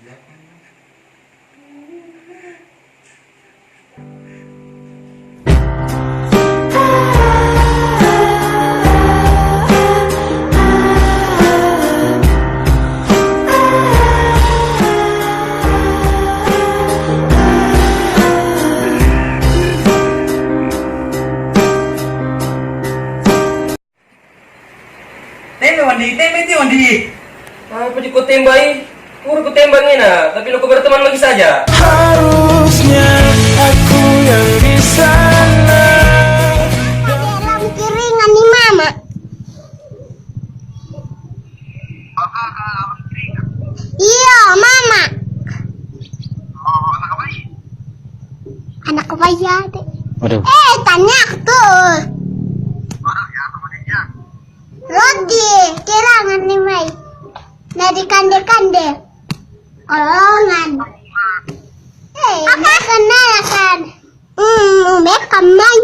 Tembak Wandi. Apa di kau tembai? Pur ku tembaknya nah, tapi lo berteman lagi saja. Harusnya aku yang di sana. Dalam kiringan ni mama. Iya, mama. Anak bayi ada. Waduh. Tanya tuh. Roti, kirangan ni mai. Nadi kande-kande. Kolongan. Apa kenal kan? Mereka main.